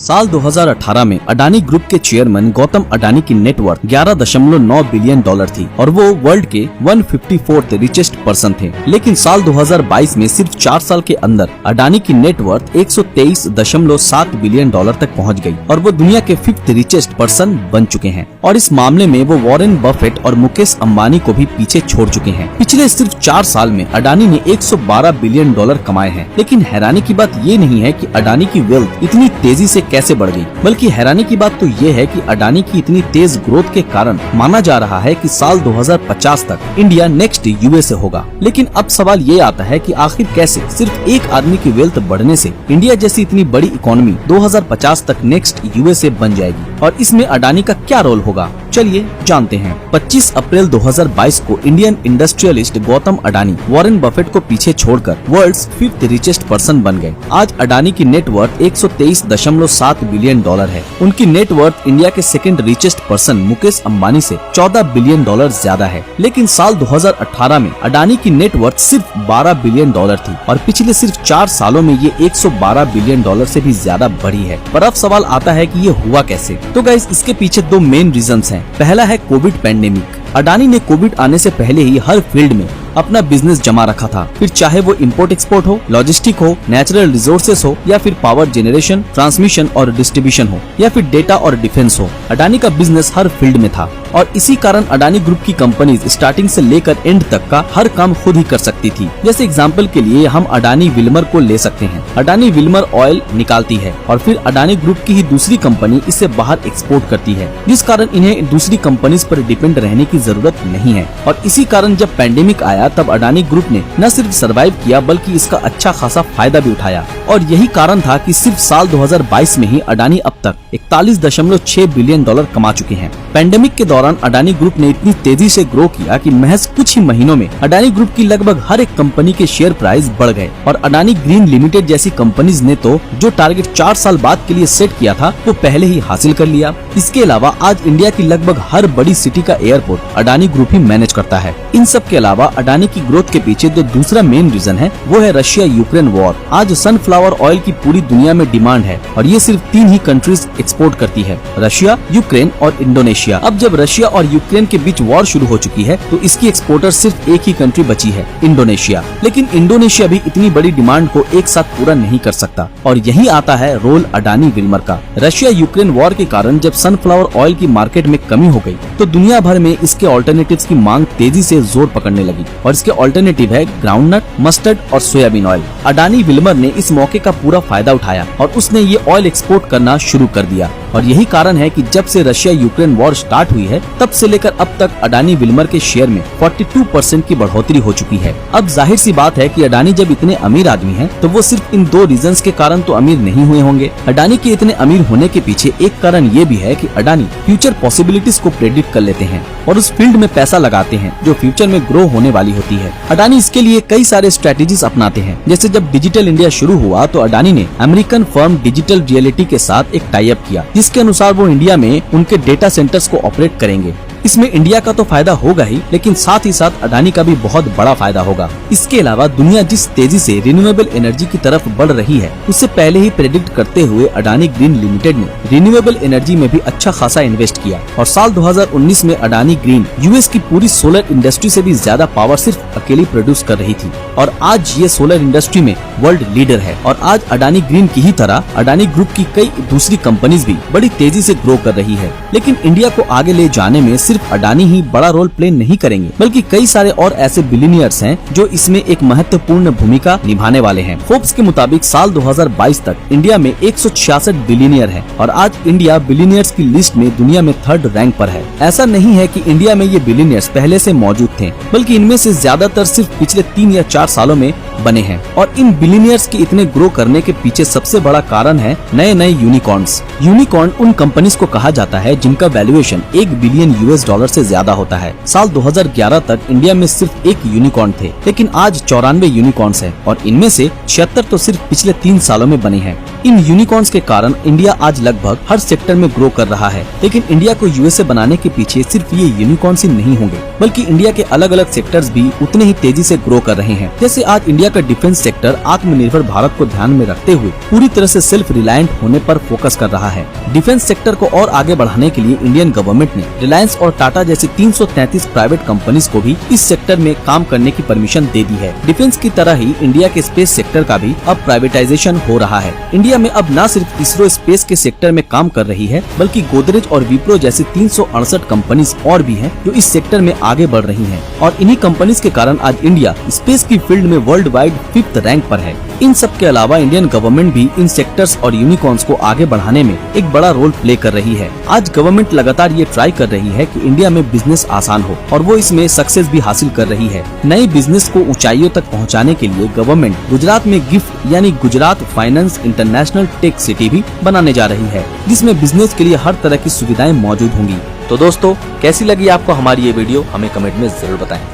साल 2018 में अडानी ग्रुप के चेयरमैन गौतम अडानी की नेटवर्थ 11.9 बिलियन डॉलर थी और वो वर्ल्ड के 154th रिचेस्ट पर्सन थे। लेकिन साल 2022 में सिर्फ 4 साल के अंदर अडानी की नेटवर्थ 123.7 बिलियन डॉलर तक पहुंच गई और वो दुनिया के 5th रिचेस्ट पर्सन बन चुके हैं। और इस मामले में वो वॉरेन बफेट और मुकेश अंबानी को भी पीछे छोड़ चुके हैं। पिछले सिर्फ 4 साल में अडानी ने 112 बिलियन डॉलर कमाए हैं। लेकिन हैरानी की बात ये नहीं है कि अडानी की वेल्थ इतनी तेजी से कैसे बढ़ गई, बल्कि हैरानी की बात तो ये है कि अडानी की इतनी तेज ग्रोथ के कारण माना जा रहा है कि साल 2050 तक इंडिया नेक्स्ट यूएसए होगा। लेकिन अब सवाल ये आता है कि आखिर कैसे सिर्फ एक आदमी की वेल्थ बढ़ने से इंडिया जैसी इतनी बड़ी इकोनॉमी 2050 तक नेक्स्ट यूएसए बन जाएगी और इसमें अडानी का क्या रोल होगा, चलिए जानते हैं। 25 अप्रैल 2022 को Indian industrialist Gautam Adani Warren Buffett को पीछे छोड़कर वर्ल्ड्स 5th रिचेस्ट पर्सन बन गए। आज अडानी की नेटवर्थ 123.7 बिलियन डॉलर है। उनकी नेटवर्थ इंडिया के 2nd richest person Mukesh Ambani से 14 बिलियन डॉलर ज्यादा है। लेकिन साल 2018 में अडानी की नेटवर्थ सिर्फ 12 बिलियन डॉलर थी और पिछले सिर्फ 4 सालों में ये 112 बिलियन डॉलर से भी ज्यादा बढ़ी है। पर अब सवाल आता है कि ये हुआ कैसे। तो गाइस, इसके पीछे 2 मेन रीजंस हैं। पहला है कोविड पैंडेमिक। अडानी ने कोविड आने से पहले ही हर फील्ड में अपना बिजनेस जमा रखा था, फिर चाहे वो इंपोर्ट एक्सपोर्ट हो, लॉजिस्टिक हो, नेचुरल रिसोर्सेस हो या फिर पावर जनरेशन, ट्रांसमिशन और डिस्ट्रीब्यूशन हो या फिर डेटा और डिफेंस हो। अडानी का बिजनेस हर फील्ड में था और इसी कारण अडानी ग्रुप की कंपनीज स्टार्टिंग से लेकर एंड तक का हर काम खुद ही कर सकती थी। जैसे एग्जांपल के लिए हम अडानी विल्मर को ले सकते हैं। अडानी विल्मर ऑयल निकालती है और फिर अडानी ग्रुप की ही दूसरी कंपनी इसे बाहर एक्सपोर्ट करती है, जिस कारण इन्हें दूसरी कंपनीज पर डिपेंड रहने की जरूरत नहीं है। और इसी कारण जब पैंडेमिक आया तब अडानी ग्रुप ने न सिर्फ सरवाइव किया बल्कि इसका अच्छा खासा फायदा भी उठाया। और यही कारण था कि सिर्फ साल 2022 में ही अडानी अब तक 41.6 बिलियन डॉलर कमा चुके हैं। पैंडेमिक के दौरान अडानी ग्रुप ने इतनी तेजी से ग्रो किया कि महज कुछ ही महीनों में अडानी ग्रुप की लगभग हर एक कंपनी के शेयर प्राइस बढ़ गए और अडानी ग्रीन लिमिटेड जैसी कंपनीज ने तो जो टारगेट 4 साल बाद के लिए सेट किया था वो पहले ही हासिल कर लिया। इसके अलावा आज इंडिया की लगभग हर बड़ी सिटी का एयरपोर्ट अडानी ग्रुप ही मैनेज करता है। इन सब के अलावा अडानी की ग्रोथ के पीछे जो दूसरा मेन रीजन है वो है रशिया यूक्रेन वॉर। आज सनफ्लावर ऑयल की पूरी दुनिया में डिमांड है और ये सिर्फ 3 ही कंट्रीज एक्सपोर्ट करती है, रशिया, यूक्रेन और इंडोनेशिया। अब जब रशिया और यूक्रेन के बीच वॉर शुरू हो चुकी है तो इसकी एक्सपोर्टर सिर्फ एक ही कंट्री बची है, इंडोनेशिया। लेकिन इंडोनेशिया भी इतनी बड़ी डिमांड को एक साथ पूरा नहीं कर सकता और यही आता है रोल अडानी विल्मर का। रशिया यूक्रेन वॉर के कारण जब सनफ्लावर ऑयल की मार्केट में कमी हो गई तो दुनिया भर में इसके ऑल्टरनेटिव्स की मांग तेजी से जोर पकड़ने लगी और इसके ऑल्टरनेटिव है ग्राउंडनट, मस्टर्ड और सोयाबीन ऑयल। अडानी विल्मर ने इस मौके का पूरा फायदा उठाया और उसने ये ऑयल एक्सपोर्ट करना शुरू कर दिया। और यही कारण है कि जब से रशिया यूक्रेन वॉर स्टार्ट हुई है तब से लेकर अब तक अडानी विल्मर के शेयर में 42% की बढ़ोतरी हो चुकी है। अब जाहिर सी बात है कि अडानी जब इतने अमीर आदमी हैं तो वो सिर्फ इन 2 रीजंस के कारण तो अमीर नहीं हुए होंगे। अडानी के इतने अमीर होने के पीछे एक कारण ये भी है कि अडानी फ्यूचर पॉसिबिलिटीज को प्रेडिक्ट कर लेते हैं और उस फील्ड में पैसा लगाते हैं जो फ्यूचर में ग्रो होने वाली होती है। अडानी इसके लिए कई सारे स्ट्रेटेजीज अपनाते हैं। जैसे जब डिजिटल इंडिया शुरू हुआ तो अडानी ने अमेरिकन फर्म डिजिटल रियलिटी के साथ एक टाई अप किया, जिसके अनुसार वो इंडिया में उनके डेटा सेंटर्स को ऑपरेट करेंगे। इसमें इंडिया का तो फायदा होगा ही, लेकिन साथ ही साथ अडानी का भी बहुत बड़ा फायदा होगा। इसके अलावा दुनिया जिस तेजी से रिन्यूएबल एनर्जी की तरफ बढ़ रही है उससे पहले ही प्रेडिक्ट करते हुए अडानी ग्रीन लिमिटेड ने रिन्यूएबल एनर्जी में भी अच्छा खासा इन्वेस्ट किया और साल 2019 में अडानी ग्रीन यूएस की पूरी सोलर इंडस्ट्री से भी ज्यादा पावर सिर्फ अकेली प्रोड्यूस कर रही थी और आज ये सोलर इंडस्ट्री में वर्ल्ड लीडर है। और आज अडानी ग्रीन की ही तरह अडानी ग्रुप की कई दूसरी कंपनीज भी बड़ी तेजी से ग्रो कर रही है। लेकिन इंडिया को आगे ले जाने में सिर्फ अडानी ही बड़ा रोल प्ले नहीं करेंगे, बल्कि कई सारे और ऐसे बिलियनियर्स हैं जो इसमें एक महत्वपूर्ण भूमिका निभाने वाले हैं। फोर्ब्स के मुताबिक साल 2022 तक इंडिया में 166 बिलियनियर हैं और आज इंडिया बिलियनियर्स की लिस्ट में दुनिया में 3rd रैंक पर है। ऐसा नहीं है कि इंडिया में ये बिलियनियर्स पहले से मौजूद थे, बल्कि इनमें से ज्यादातर सिर्फ पिछले 3 या 4 सालों में बने हैं। और इन बिलियनियर्स के इतने ग्रो करने के पीछे सबसे बड़ा कारण है नए यूनिकॉर्न्स। यूनिकॉर्न उन कंपनीज को कहा जाता है जिनका वैल्यूएशन $1 बिलियन से ज्यादा होता है। साल 2011 तक इंडिया में सिर्फ 1 यूनिकॉर्न थे, लेकिन आज 94 यूनिकॉर्न्स हैं और इनमें से 76 तो सिर्फ पिछले 3 सालों में बने हैं। इन यूनिकॉर्न्स के कारण इंडिया आज लगभग हर सेक्टर में ग्रो कर रहा है। लेकिन इंडिया को यूएसए बनाने के पीछे सिर्फ ये यूनिकॉर्न्स ही नहीं होंगे, बल्कि इंडिया के अलग अलग सेक्टर्स भी उतने ही तेजी से ग्रो कर रहे हैं। जैसे आज इंडिया का डिफेंस सेक्टर आत्मनिर्भर भारत को ध्यान में रखते हुए पूरी तरह से सेल्फ रिलायंट होने पर फोकस कर रहा है। डिफेंस सेक्टर को और आगे बढ़ाने के लिए इंडियन गवर्नमेंट ने रिलायंस और टाटा जैसी 333 प्राइवेट कंपनीज को भी इस सेक्टर में काम करने की परमिशन दे दी है। डिफेंस की तरह ही इंडिया के स्पेस सेक्टर का भी अब प्राइवेटाइजेशन हो रहा है। इंडिया में अब न सिर्फ इसरो स्पेस के सेक्टर में काम कर रही है, बल्कि गोदरेज और विप्रो जैसी 368 कंपनीज और भी हैं जो इस सेक्टर में आगे बढ़ रही हैं। और इन्हीं कंपनीज के कारण आज इंडिया स्पेस की फील्ड में वर्ल्ड वाइड 5th रैंक पर है। इन सब के अलावा इंडियन गवर्नमेंट भी इन सेक्टर्स और यूनिकॉर्न्स को आगे बढ़ाने में एक बड़ा रोल प्ले कर रही है। आज गवर्नमेंट लगातार ये ट्राई कर रही है कि इंडिया में बिजनेस आसान हो, और वो इसमें सक्सेस भी हासिल कर रही है। नए बिजनेस को ऊंचाइयों तक पहुंचाने के लिए गवर्नमेंट गुजरात में गिफ्ट यानी Gujarat finance international tech city भी बनाने जा रही है, जिसमें बिजनेस के लिए हर तरह की सुविधाएं मौजूद होंगी। तो दोस्तों, कैसी लगी आपको हमारी ये वीडियो, हमें कमेंट में जरूर बताएं।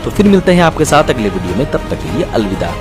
तो फिर मिलते हैं आपके साथ अगले वीडियो में, तब तक के लिए अलविदा।